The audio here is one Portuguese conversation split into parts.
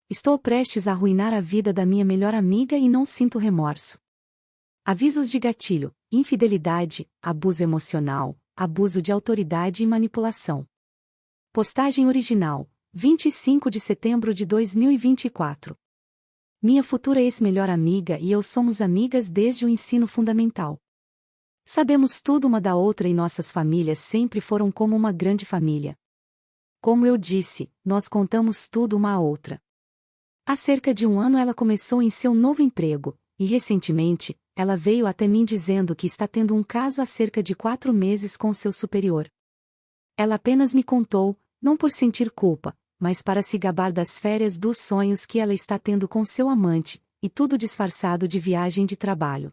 Estou prestes a arruinar a vida da minha melhor amiga e não sinto remorso. Avisos de gatilho: infidelidade, abuso emocional, abuso de autoridade e manipulação. Postagem original: 25 de setembro de 2024. Minha futura ex-melhor amiga e eu somos amigas desde o ensino fundamental. Sabemos tudo uma da outra e nossas famílias sempre foram como uma grande família. Como eu disse, nós contamos tudo uma à outra. Há cerca de um ano ela começou em seu novo emprego, e recentemente, ela veio até mim dizendo que está tendo um caso há cerca de 4 meses com seu superior. Ela apenas me contou, não por sentir culpa, mas para se gabar das férias dos sonhos que ela está tendo com seu amante, e tudo disfarçado de viagem de trabalho.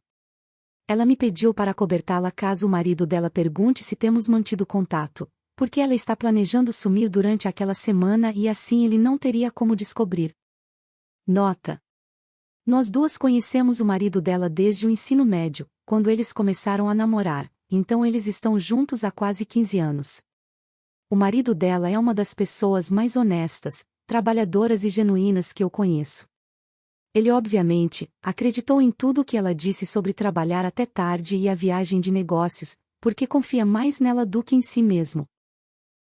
Ela me pediu para acobertá-la caso o marido dela pergunte se temos mantido contato, porque ela está planejando sumir durante aquela semana e assim ele não teria como descobrir. Nota: nós duas conhecemos o marido dela desde o ensino médio, quando eles começaram a namorar, então eles estão juntos há quase 15 anos. O marido dela é uma das pessoas mais honestas, trabalhadoras e genuínas que eu conheço. Ele obviamente acreditou em tudo o que ela disse sobre trabalhar até tarde e a viagem de negócios, porque confia mais nela do que em si mesmo.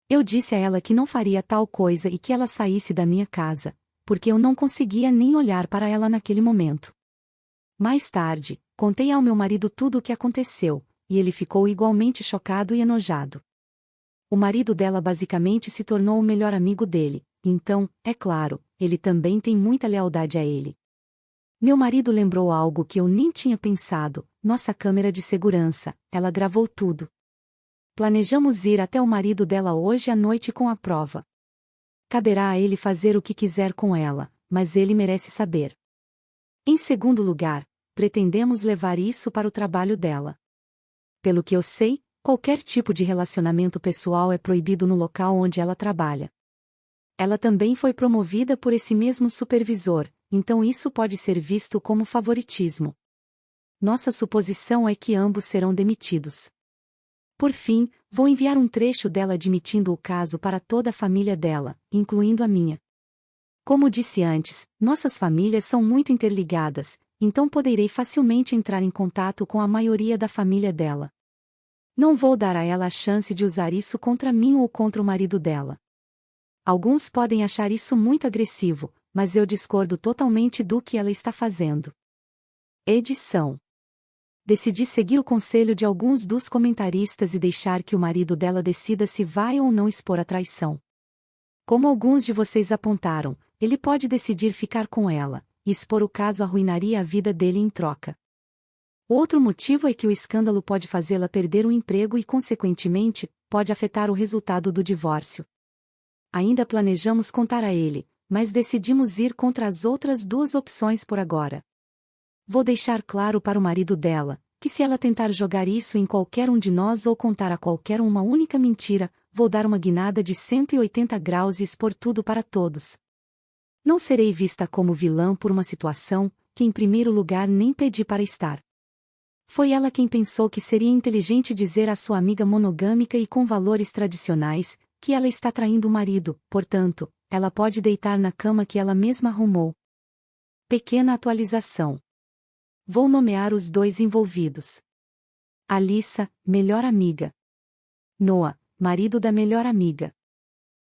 Eu disse a ela que não faria tal coisa e que ela saísse da minha casa, porque eu não conseguia nem olhar para ela naquele momento. Mais tarde, contei ao meu marido tudo o que aconteceu, e ele ficou igualmente chocado e enojado. O marido dela basicamente se tornou o melhor amigo dele, então, é claro, ele também tem muita lealdade a ele. Meu marido lembrou algo que eu nem tinha pensado: nossa câmera de segurança, ela gravou tudo. Planejamos ir até o marido dela hoje à noite com a prova. Caberá a ele fazer o que quiser com ela, mas ele merece saber. Em segundo lugar, pretendemos levar isso para o trabalho dela. Pelo que eu sei, qualquer tipo de relacionamento pessoal é proibido no local onde ela trabalha. Ela também foi promovida por esse mesmo supervisor, então isso pode ser visto como favoritismo. Nossa suposição é que ambos serão demitidos. Por fim, vou enviar um trecho dela admitindo o caso para toda a família dela, incluindo a minha. Como disse antes, nossas famílias são muito interligadas, então poderei facilmente entrar em contato com a maioria da família dela. Não vou dar a ela a chance de usar isso contra mim ou contra o marido dela. Alguns podem achar isso muito agressivo, mas eu discordo totalmente do que ela está fazendo. Edição: decidi seguir o conselho de alguns dos comentaristas e deixar que o marido dela decida se vai ou não expor a traição. Como alguns de vocês apontaram, ele pode decidir ficar com ela, e expor o caso arruinaria a vida dele em troca. Outro motivo é que o escândalo pode fazê-la perder o emprego e, consequentemente, pode afetar o resultado do divórcio. Ainda planejamos contar a ele, mas decidimos ir contra as outras duas opções por agora. Vou deixar claro para o marido dela, que se ela tentar jogar isso em qualquer um de nós ou contar a qualquer um uma única mentira, vou dar uma guinada de 180 graus e expor tudo para todos. Não serei vista como vilã por uma situação que em primeiro lugar nem pedi para estar. Foi ela quem pensou que seria inteligente dizer à sua amiga monogâmica e com valores tradicionais, que ela está traindo o marido, portanto, ela pode deitar na cama que ela mesma arrumou. Pequena atualização. Vou nomear os dois envolvidos. Alyssa, melhor amiga. Noah, marido da melhor amiga.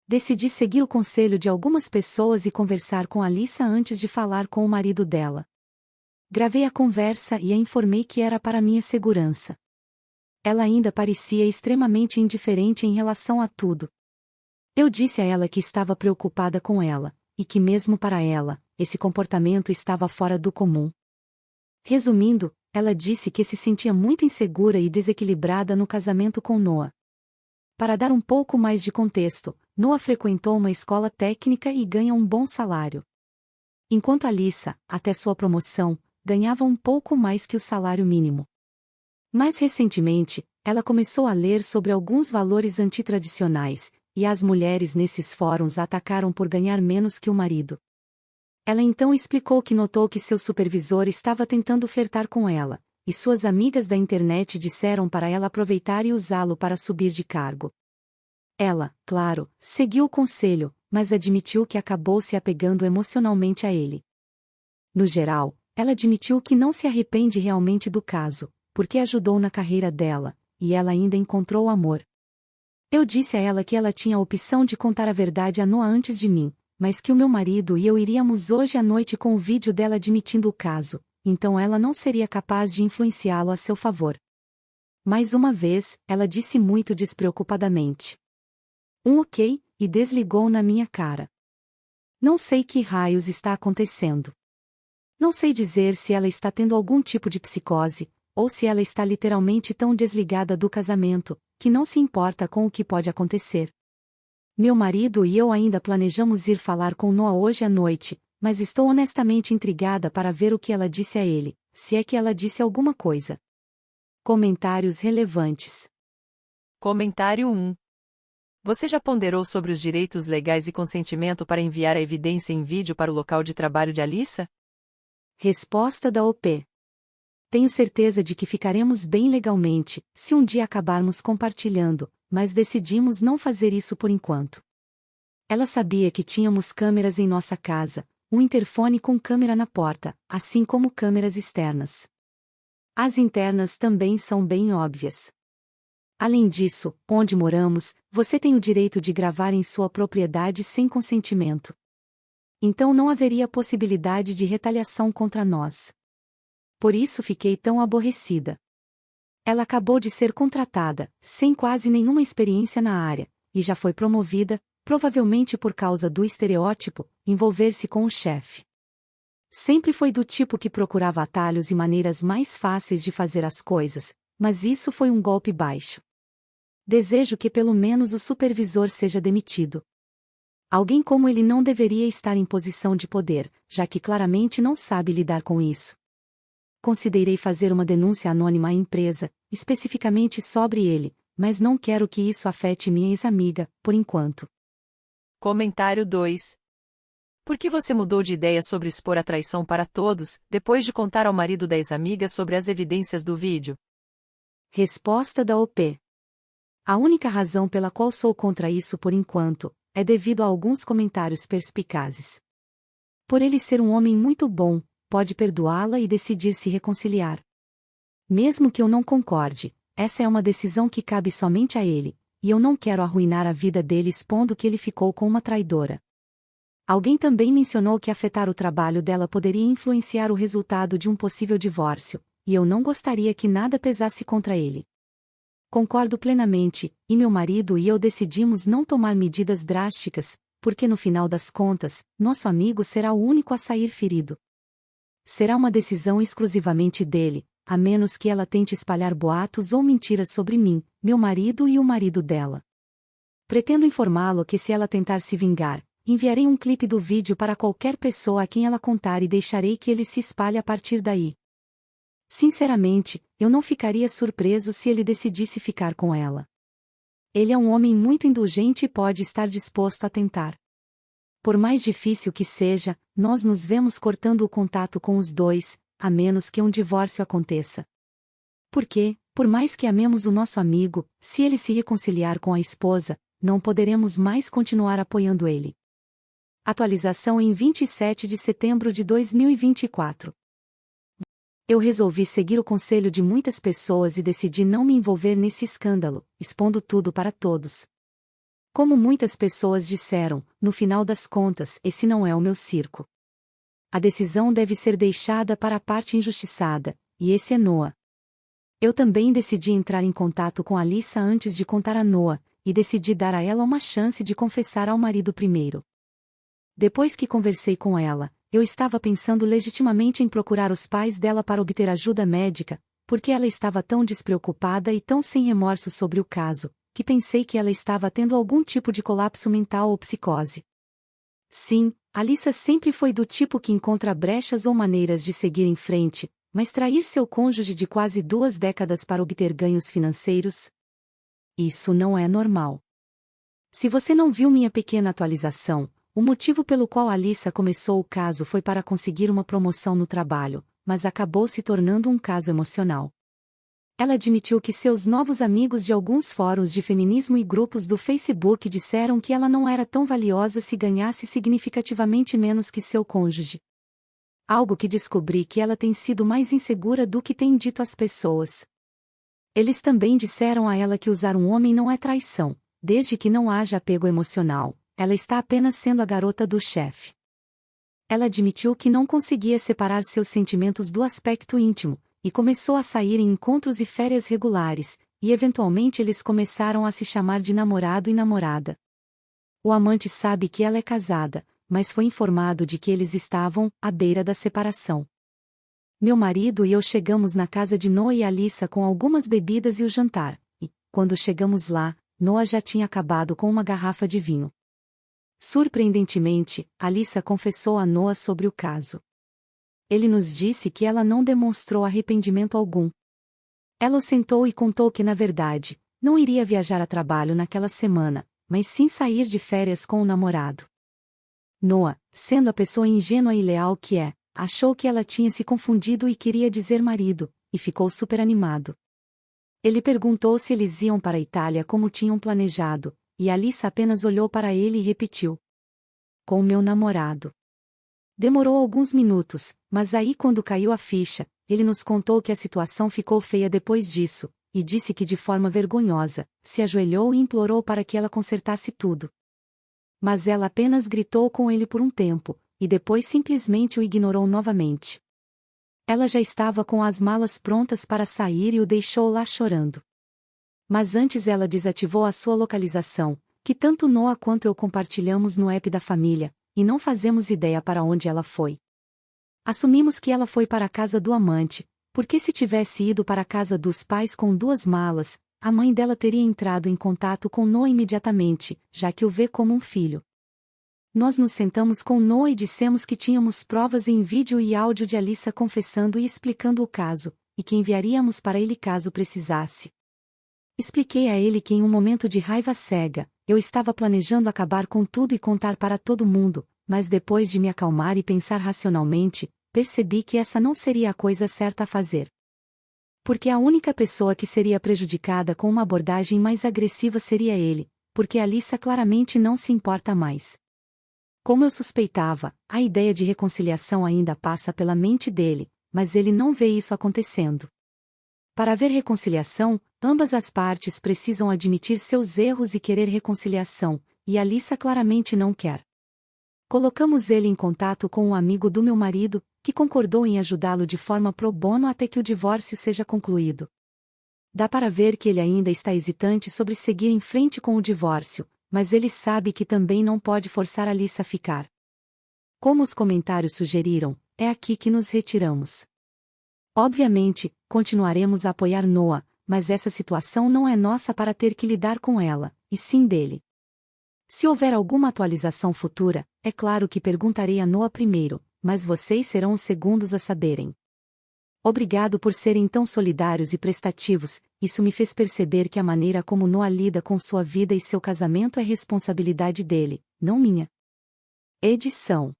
Decidi seguir o conselho de algumas pessoas e conversar com Alyssa antes de falar com o marido dela. Gravei a conversa e a informei que era para minha segurança. Ela ainda parecia extremamente indiferente em relação a tudo. Eu disse a ela que estava preocupada com ela, e que mesmo para ela, esse comportamento estava fora do comum. Resumindo, ela disse que se sentia muito insegura e desequilibrada no casamento com Noah. Para dar um pouco mais de contexto, Noah frequentou uma escola técnica e ganha um bom salário. Enquanto Alyssa, até sua promoção, ganhava um pouco mais que o salário mínimo. Mais recentemente, ela começou a ler sobre alguns valores antitradicionais, e as mulheres nesses fóruns a atacaram por ganhar menos que o marido. Ela então explicou que notou que seu supervisor estava tentando flertar com ela, e suas amigas da internet disseram para ela aproveitar e usá-lo para subir de cargo. Ela, claro, seguiu o conselho, mas admitiu que acabou se apegando emocionalmente a ele. No geral, ela admitiu que não se arrepende realmente do caso, porque ajudou na carreira dela, e ela ainda encontrou amor. Eu disse a ela que ela tinha a opção de contar a verdade a Noah antes de mim, mas que o meu marido e eu iríamos hoje à noite com o vídeo dela admitindo o caso, então ela não seria capaz de influenciá-lo a seu favor. Mais uma vez, ela disse muito despreocupadamente. Ok, e desligou na minha cara. Não sei que raios está acontecendo. Não sei dizer se ela está tendo algum tipo de psicose, ou se ela está literalmente tão desligada do casamento, que não se importa com o que pode acontecer. Meu marido e eu ainda planejamos ir falar com Noah hoje à noite, mas estou honestamente intrigada para ver o que ela disse a ele, se é que ela disse alguma coisa. Comentários relevantes. Comentário 1. Você já ponderou sobre os direitos legais e consentimento para enviar a evidência em vídeo para o local de trabalho de Alyssa? Resposta da OP. Tenho certeza de que ficaremos bem legalmente, se um dia acabarmos compartilhando, mas decidimos não fazer isso por enquanto. Ela sabia que tínhamos câmeras em nossa casa, um interfone com câmera na porta, assim como câmeras externas. As internas também são bem óbvias. Além disso, onde moramos, você tem o direito de gravar em sua propriedade sem consentimento. Então não haveria possibilidade de retaliação contra nós. Por isso fiquei tão aborrecida. Ela acabou de ser contratada, sem quase nenhuma experiência na área, e já foi promovida, provavelmente por causa do estereótipo, envolver-se com o chefe. Sempre foi do tipo que procurava atalhos e maneiras mais fáceis de fazer as coisas, mas isso foi um golpe baixo. Desejo que pelo menos o supervisor seja demitido. Alguém como ele não deveria estar em posição de poder, já que claramente não sabe lidar com isso. Considerei fazer uma denúncia anônima à empresa, especificamente sobre ele, mas não quero que isso afete minha ex-amiga, por enquanto. Comentário 2. Por que você mudou de ideia sobre expor a traição para todos, depois de contar ao marido da ex-amiga sobre as evidências do vídeo? Resposta da OP. A única razão pela qual sou contra isso por enquanto, é devido a alguns comentários perspicazes. Por ele ser um homem muito bom, pode perdoá-la e decidir se reconciliar. Mesmo que eu não concorde, essa é uma decisão que cabe somente a ele, e eu não quero arruinar a vida dele expondo que ele ficou com uma traidora. Alguém também mencionou que afetar o trabalho dela poderia influenciar o resultado de um possível divórcio, e eu não gostaria que nada pesasse contra ele. Concordo plenamente, e meu marido e eu decidimos não tomar medidas drásticas, porque no final das contas, nosso amigo será o único a sair ferido. Será uma decisão exclusivamente dele, a menos que ela tente espalhar boatos ou mentiras sobre mim, meu marido e o marido dela. Pretendo informá-lo que se ela tentar se vingar, enviarei um clipe do vídeo para qualquer pessoa a quem ela contar e deixarei que ele se espalhe a partir daí. Sinceramente, eu não ficaria surpreso se ele decidisse ficar com ela. Ele é um homem muito indulgente e pode estar disposto a tentar. Por mais difícil que seja, nós nos vemos cortando o contato com os dois, a menos que um divórcio aconteça. Porque, por mais que amemos o nosso amigo, se ele se reconciliar com a esposa, não poderemos mais continuar apoiando ele. Atualização em 27 de setembro de 2024. Eu resolvi seguir o conselho de muitas pessoas e decidi não me envolver nesse escândalo, expondo tudo para todos. Como muitas pessoas disseram, no final das contas, esse não é o meu circo. A decisão deve ser deixada para a parte injustiçada, e esse é Noah. Eu também decidi entrar em contato com Alyssa antes de contar a Noah, e decidi dar a ela uma chance de confessar ao marido primeiro. Depois que conversei com ela, eu estava pensando legitimamente em procurar os pais dela para obter ajuda médica, porque ela estava tão despreocupada e tão sem remorso sobre o caso, que pensei que ela estava tendo algum tipo de colapso mental ou psicose. Sim, Alyssa sempre foi do tipo que encontra brechas ou maneiras de seguir em frente, mas trair seu cônjuge de quase 2 décadas para obter ganhos financeiros? Isso não é normal. Se você não viu minha pequena atualização, o motivo pelo qual Alyssa começou o caso foi para conseguir uma promoção no trabalho, mas acabou se tornando um caso emocional. Ela admitiu que seus novos amigos de alguns fóruns de feminismo e grupos do Facebook disseram que ela não era tão valiosa se ganhasse significativamente menos que seu cônjuge. Algo que descobri que ela tem sido mais insegura do que tem dito às pessoas. Eles também disseram a ela que usar um homem não é traição, desde que não haja apego emocional, ela está apenas sendo a garota do chefe. Ela admitiu que não conseguia separar seus sentimentos do aspecto íntimo, e começou a sair em encontros e férias regulares, e eventualmente eles começaram a se chamar de namorado e namorada. O amante sabe que ela é casada, mas foi informado de que eles estavam à beira da separação. Meu marido e eu chegamos na casa de Noah e Alyssa com algumas bebidas e o jantar, e, quando chegamos lá, Noah já tinha acabado com uma garrafa de vinho. Surpreendentemente, Alyssa confessou a Noah sobre o caso. Ele nos disse que ela não demonstrou arrependimento algum. Ela o sentou e contou que, na verdade, não iria viajar a trabalho naquela semana, mas sim sair de férias com o namorado. Noah, sendo a pessoa ingênua e leal que é, achou que ela tinha se confundido e queria dizer marido, e ficou super animado. Ele perguntou se eles iam para a Itália como tinham planejado, e Alyssa apenas olhou para ele e repetiu: com meu namorado. Demorou alguns minutos, mas aí quando caiu a ficha, ele nos contou que a situação ficou feia depois disso, e disse que de forma vergonhosa, se ajoelhou e implorou para que ela consertasse tudo. Mas ela apenas gritou com ele por um tempo, e depois simplesmente o ignorou novamente. Ela já estava com as malas prontas para sair e o deixou lá chorando. Mas antes ela desativou a sua localização, que tanto Noah quanto eu compartilhamos no app da família, e não fazemos ideia para onde ela foi. Assumimos que ela foi para a casa do amante, porque se tivesse ido para a casa dos pais com 2 malas, a mãe dela teria entrado em contato com Noah imediatamente, já que o vê como um filho. Nós nos sentamos com Noah e dissemos que tínhamos provas em vídeo e áudio de Alyssa confessando e explicando o caso, e que enviaríamos para ele caso precisasse. Expliquei a ele que em um momento de raiva cega, eu estava planejando acabar com tudo e contar para todo mundo, mas depois de me acalmar e pensar racionalmente, percebi que essa não seria a coisa certa a fazer. Porque a única pessoa que seria prejudicada com uma abordagem mais agressiva seria ele, porque Alyssa claramente não se importa mais. Como eu suspeitava, a ideia de reconciliação ainda passa pela mente dele, mas ele não vê isso acontecendo. Para haver reconciliação, ambas as partes precisam admitir seus erros e querer reconciliação, e Alyssa claramente não quer. Colocamos ele em contato com um amigo do meu marido, que concordou em ajudá-lo de forma pro bono até que o divórcio seja concluído. Dá para ver que ele ainda está hesitante sobre seguir em frente com o divórcio, mas ele sabe que também não pode forçar Alyssa a ficar. Como os comentários sugeriram, é aqui que nos retiramos. Obviamente, continuaremos a apoiar Noah, mas essa situação não é nossa para ter que lidar com ela, e sim dele. Se houver alguma atualização futura, é claro que perguntarei a Noah primeiro, mas vocês serão os segundos a saberem. Obrigado por serem tão solidários e prestativos, isso me fez perceber que a maneira como Noah lida com sua vida e seu casamento é responsabilidade dele, não minha. Edição.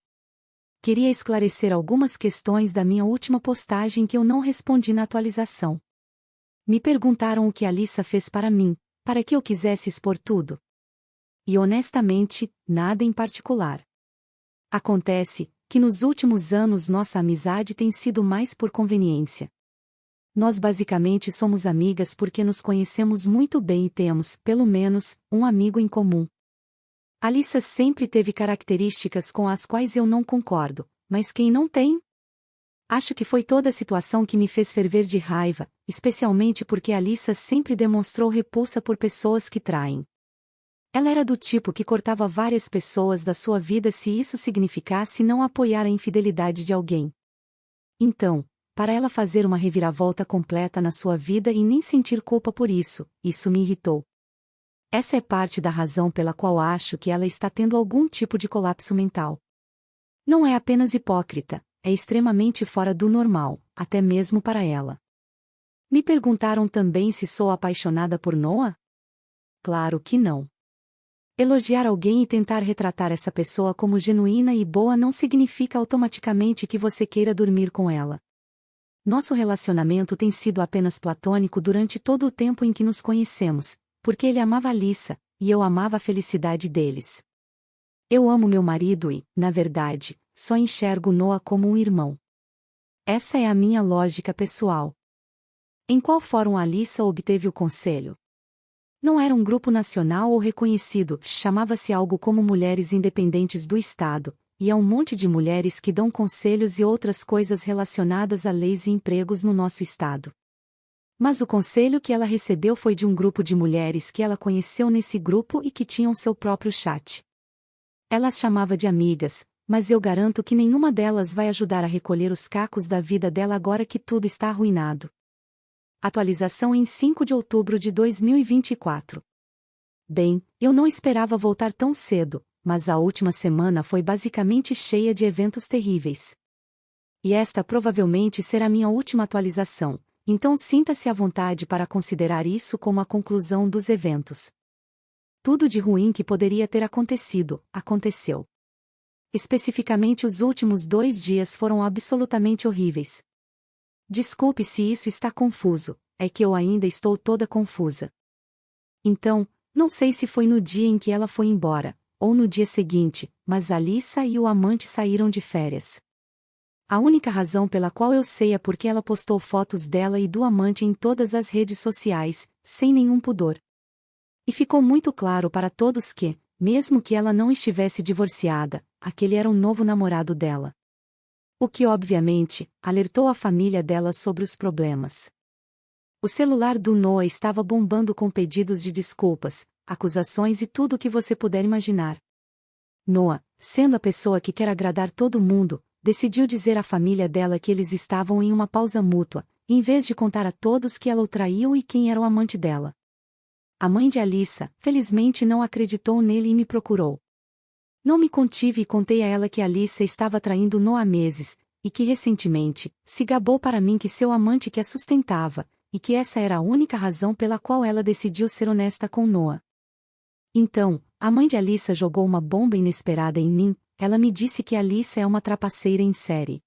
Queria esclarecer algumas questões da minha última postagem que eu não respondi na atualização. Me perguntaram o que Alyssa fez para mim, para que eu quisesse expor tudo. E honestamente, nada em particular. Acontece que nos últimos anos nossa amizade tem sido mais por conveniência. Nós basicamente somos amigas porque nos conhecemos muito bem e temos, pelo menos, um amigo em comum. Alyssa sempre teve características com as quais eu não concordo, mas quem não tem? Acho que foi toda a situação que me fez ferver de raiva, especialmente porque Alyssa sempre demonstrou repulsa por pessoas que traem. Ela era do tipo que cortava várias pessoas da sua vida se isso significasse não apoiar a infidelidade de alguém. Então, para ela fazer uma reviravolta completa na sua vida e nem sentir culpa por isso, isso me irritou. Essa é parte da razão pela qual acho que ela está tendo algum tipo de colapso mental. Não é apenas hipócrita, é extremamente fora do normal, até mesmo para ela. Me perguntaram também se sou apaixonada por Noah? Claro que não. Elogiar alguém e tentar retratar essa pessoa como genuína e boa não significa automaticamente que você queira dormir com ela. Nosso relacionamento tem sido apenas platônico durante todo o tempo em que nos conhecemos, porque ele amava Alyssa, e eu amava a felicidade deles. Eu amo meu marido e, na verdade, só enxergo Noah como um irmão. Essa é a minha lógica pessoal. Em qual fórum Alyssa obteve o conselho? Não era um grupo nacional ou reconhecido, chamava-se algo como Mulheres Independentes do Estado, e é um monte de mulheres que dão conselhos e outras coisas relacionadas a leis e empregos no nosso estado. Mas o conselho que ela recebeu foi de um grupo de mulheres que ela conheceu nesse grupo e que tinham seu próprio chat. Ela as chamava de amigas, mas eu garanto que nenhuma delas vai ajudar a recolher os cacos da vida dela agora que tudo está arruinado. Atualização em 5 de outubro de 2024. Bem, eu não esperava voltar tão cedo, mas a última semana foi basicamente cheia de eventos terríveis. E esta provavelmente será minha última atualização, então sinta-se à vontade para considerar isso como a conclusão dos eventos. Tudo de ruim que poderia ter acontecido, aconteceu. Especificamente os últimos 2 dias foram absolutamente horríveis. Desculpe se isso está confuso, é que eu ainda estou toda confusa. Então, não sei se foi no dia em que ela foi embora, ou no dia seguinte, mas Alyssa e o amante saíram de férias. A única razão pela qual eu sei é porque ela postou fotos dela e do amante em todas as redes sociais, sem nenhum pudor. E ficou muito claro para todos que, mesmo que ela não estivesse divorciada, aquele era um novo namorado dela. O que obviamente, alertou a família dela sobre os problemas. O celular do Noah estava bombando com pedidos de desculpas, acusações e tudo o que você puder imaginar. Noah, sendo a pessoa que quer agradar todo mundo, decidiu dizer à família dela que eles estavam em uma pausa mútua, em vez de contar a todos que ela o traiu e quem era o amante dela. A mãe de Alyssa, felizmente não acreditou nele e me procurou. Não me contive e contei a ela que Alyssa estava traindo Noah há meses, e que recentemente, se gabou para mim que seu amante que a sustentava, e que essa era a única razão pela qual ela decidiu ser honesta com Noah. Então, a mãe de Alyssa jogou uma bomba inesperada em mim, ela me disse que Alyssa é uma trapaceira em série.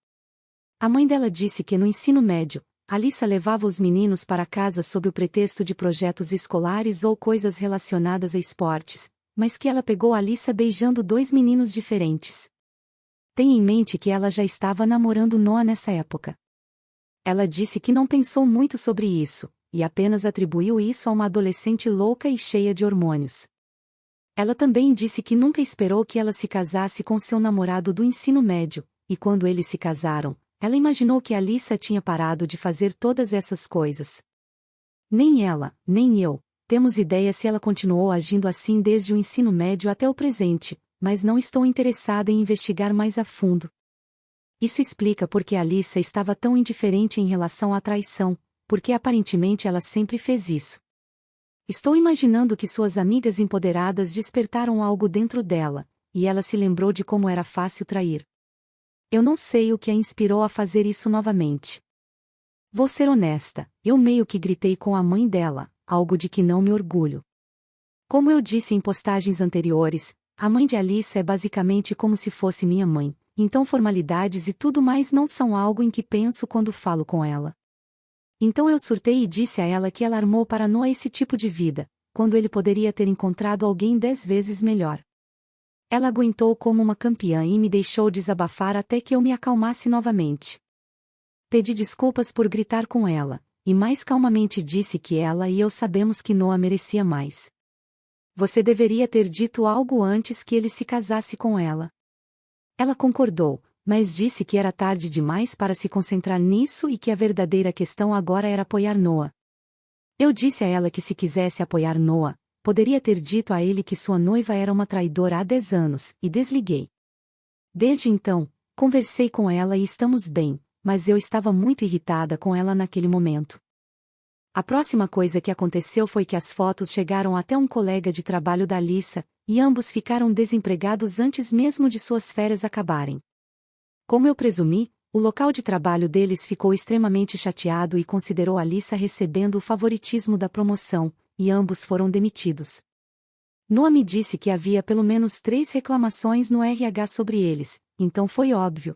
A mãe dela disse que no ensino médio, Alyssa levava os meninos para casa sob o pretexto de projetos escolares ou coisas relacionadas a esportes, mas que ela pegou Alyssa beijando 2 meninos diferentes. Tenha em mente que ela já estava namorando Noah nessa época. Ela disse que não pensou muito sobre isso, e apenas atribuiu isso a uma adolescente louca e cheia de hormônios. Ela também disse que nunca esperou que ela se casasse com seu namorado do ensino médio, e quando eles se casaram, ela imaginou que Alyssa tinha parado de fazer todas essas coisas. Nem ela, nem eu, temos ideia se ela continuou agindo assim desde o ensino médio até o presente, mas não estou interessada em investigar mais a fundo. Isso explica por que Alyssa estava tão indiferente em relação à traição, porque aparentemente ela sempre fez isso. Estou imaginando que suas amigas empoderadas despertaram algo dentro dela, e ela se lembrou de como era fácil trair. Eu não sei o que a inspirou a fazer isso novamente. Vou ser honesta, eu meio que gritei com a mãe dela, algo de que não me orgulho. Como eu disse em postagens anteriores, a mãe de Alyssa é basicamente como se fosse minha mãe, então formalidades e tudo mais não são algo em que penso quando falo com ela. Então eu surtei e disse a ela que ela armou para Noah esse tipo de vida, quando ele poderia ter encontrado alguém 10 vezes melhor. Ela aguentou como uma campeã e me deixou desabafar até que eu me acalmasse novamente. Pedi desculpas por gritar com ela, e mais calmamente disse que ela e eu sabemos que Noah merecia mais. Você deveria ter dito algo antes que ele se casasse com ela. Ela concordou, mas disse que era tarde demais para se concentrar nisso e que a verdadeira questão agora era apoiar Noah. Eu disse a ela que se quisesse apoiar Noah, poderia ter dito a ele que sua noiva era uma traidora há 10 anos, e desliguei. Desde então, conversei com ela e estamos bem, mas eu estava muito irritada com ela naquele momento. A próxima coisa que aconteceu foi que as fotos chegaram até um colega de trabalho da Alyssa, e ambos ficaram desempregados antes mesmo de suas férias acabarem. Como eu presumi, o local de trabalho deles ficou extremamente chateado e considerou Alyssa recebendo o favoritismo da promoção, e ambos foram demitidos. Noah me disse que havia pelo menos 3 reclamações no RH sobre eles, então foi óbvio.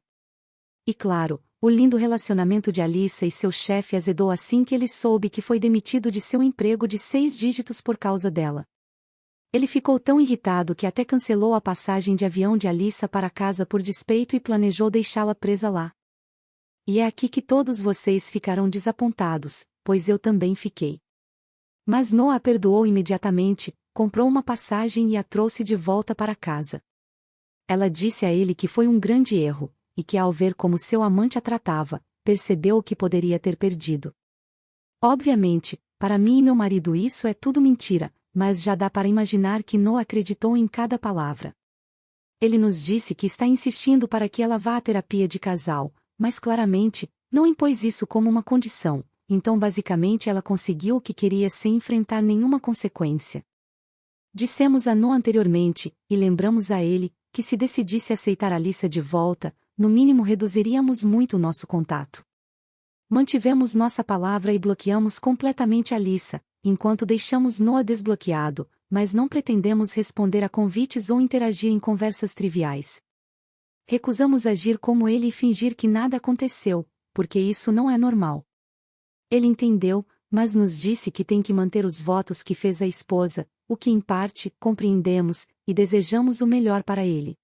E claro, O lindo relacionamento de Alyssa e seu chefe azedou assim que ele soube que foi demitido de seu emprego de 6 dígitos por causa dela. Ele ficou tão irritado que até cancelou a passagem de avião de Alyssa para casa por despeito e planejou deixá-la presa lá. E é aqui que todos vocês ficarão desapontados, pois eu também fiquei. Mas Noah a perdoou imediatamente, comprou uma passagem e a trouxe de volta para casa. Ela disse a ele que foi um grande erro, e que ao ver como seu amante a tratava, percebeu o que poderia ter perdido. Obviamente, para mim e meu marido isso é tudo mentira, mas já dá para imaginar que Noah acreditou em cada palavra. Ele nos disse que está insistindo para que ela vá à terapia de casal, mas claramente, não impôs isso como uma condição, então basicamente ela conseguiu o que queria sem enfrentar nenhuma consequência. Dissemos a Noah anteriormente, e lembramos a ele, que se decidisse aceitar Alyssa de volta, no mínimo reduziríamos muito o nosso contato. Mantivemos nossa palavra e bloqueamos completamente Alyssa, enquanto deixamos Noah desbloqueado, mas não pretendemos responder a convites ou interagir em conversas triviais. Recusamos agir como ele e fingir que nada aconteceu, porque isso não é normal. Ele entendeu, mas nos disse que tem que manter os votos que fez a esposa, o que em parte compreendemos, e desejamos o melhor para ele.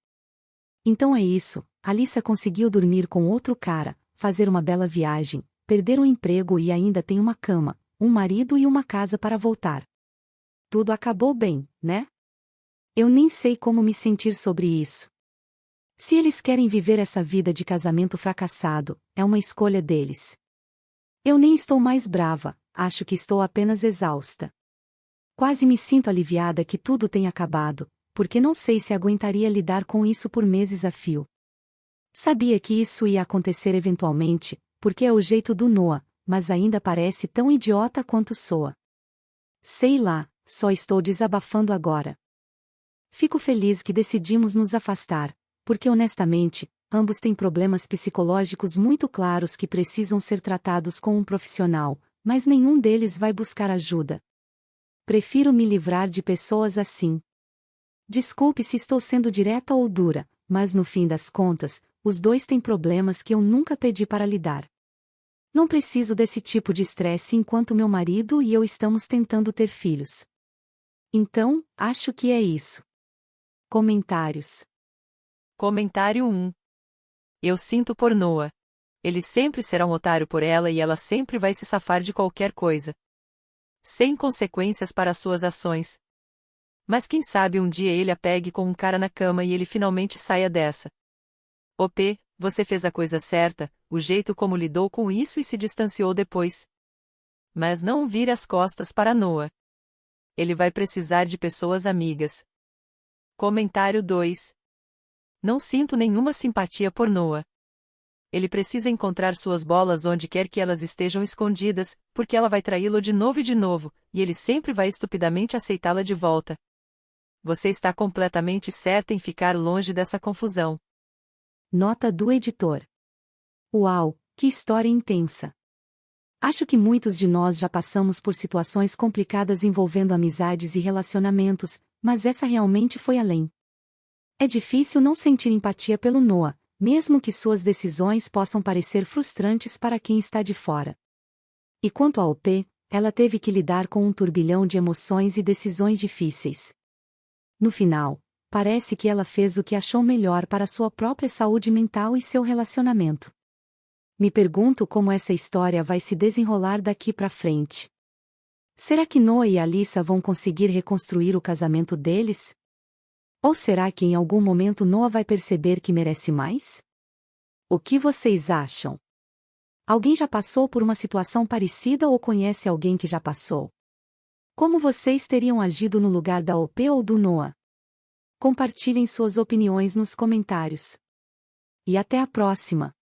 Então é isso, Alyssa conseguiu dormir com outro cara, fazer uma bela viagem, perder o emprego e ainda tem uma cama, um marido e uma casa para voltar. Tudo acabou bem, né? Eu nem sei como me sentir sobre isso. Se eles querem viver essa vida de casamento fracassado, é uma escolha deles. Eu nem estou mais brava, acho que estou apenas exausta. Quase me sinto aliviada que tudo tenha acabado, porque não sei se aguentaria lidar com isso por meses a fio. Sabia que isso ia acontecer eventualmente, porque é o jeito do Noah, mas ainda parece tão idiota quanto soa. Sei lá, só estou desabafando agora. Fico feliz que decidimos nos afastar, porque honestamente, ambos têm problemas psicológicos muito claros que precisam ser tratados com um profissional, mas nenhum deles vai buscar ajuda. Prefiro me livrar de pessoas assim. Desculpe se estou sendo direta ou dura, mas no fim das contas, os dois têm problemas que eu nunca pedi para lidar. Não preciso desse tipo de estresse enquanto meu marido e eu estamos tentando ter filhos. Então, acho que é isso. Comentários. Comentário 1. Eu sinto por Noah. Ele sempre será um otário por ela e ela sempre vai se safar de qualquer coisa. Sem consequências para suas ações. Mas quem sabe um dia ele a pegue com um cara na cama e ele finalmente saia dessa. OP, você fez a coisa certa, o jeito como lidou com isso e se distanciou depois. Mas não vire as costas para Noah. Ele vai precisar de pessoas amigas. Comentário 2. Não sinto nenhuma simpatia por Noah. Ele precisa encontrar suas bolas onde quer que elas estejam escondidas, porque ela vai traí-lo de novo, e ele sempre vai estupidamente aceitá-la de volta. Você está completamente certa em ficar longe dessa confusão. Nota do editor. Uau, que história intensa! Acho que muitos de nós já passamos por situações complicadas envolvendo amizades e relacionamentos, mas essa realmente foi além. É difícil não sentir empatia pelo Noah, mesmo que suas decisões possam parecer frustrantes para quem está de fora. E quanto a OP, ela teve que lidar com um turbilhão de emoções e decisões difíceis. No final, parece que ela fez o que achou melhor para sua própria saúde mental e seu relacionamento. Me pergunto como essa história vai se desenrolar daqui para frente. Será que Noah e Alyssa vão conseguir reconstruir o casamento deles? Ou será que em algum momento Noah vai perceber que merece mais? O que vocês acham? Alguém já passou por uma situação parecida ou conhece alguém que já passou? Como vocês teriam agido no lugar da OP ou do Noah? Compartilhem suas opiniões nos comentários. E até a próxima!